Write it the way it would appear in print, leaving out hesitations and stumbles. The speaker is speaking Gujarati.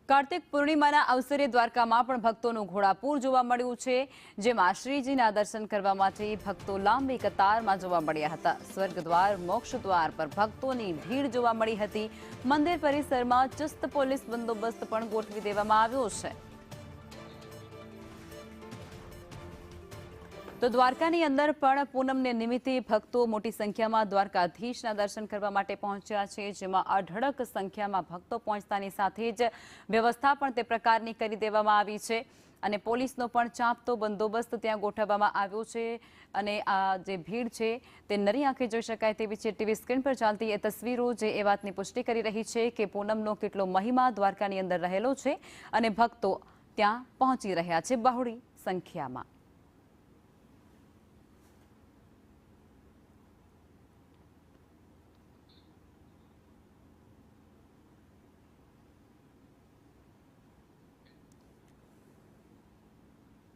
કાર્તિક પૂર્ણિમાના અવસરે દ્વારકામાં પણ ભક્તોનું ઘોડાપૂર જોવા મળ્યું છે, જેમાં શ્રીજીના દર્શન કરવા માટે ભક્તો લાંબી કતારમાં જોવા મળ્યા હતા। સ્વર્ગદ્વાર મોક્ષ દ્વાર પર ભક્તોની ભીડ જોવા મળી હતી। મંદિર પરિસરમાં ચુસ્ત પોલીસ બંદોબસ્ત પણ ગોઠવી દેવામાં આવ્યો છે। તો દ્વારકાની અંદર પણ પૂનમને નિમિત્તે ભક્તો મોટી સંખ્યામાં દ્વારકાધીશના દર્શન કરવા માટે પહોંચ્યા છે, જેમાં અઢળક સંખ્યામાં ભક્તો પહોંચતાની સાથે જ વ્યવસ્થા પણ તે પ્રકારની કરી દેવામાં આવી છે અને પોલીસનો પણ ચાંપતો બંદોબસ્ત ત્યાં ગોઠવવામાં આવ્યો છે અને આ જે ભીડ છે તે નરી આંખે જોઈ શકાય તેવી છે। ટીવી સ્ક્રીન પર ચાલતી એ તસવીરો જે એ વાતની પુષ્ટિ કરી રહી છે કે પૂનમનો કેટલો મહિમા દ્વારકાની અંદર રહેલો છે અને ભક્તો ત્યાં પહોંચી રહ્યા છે બહોળી સંખ્યામાં।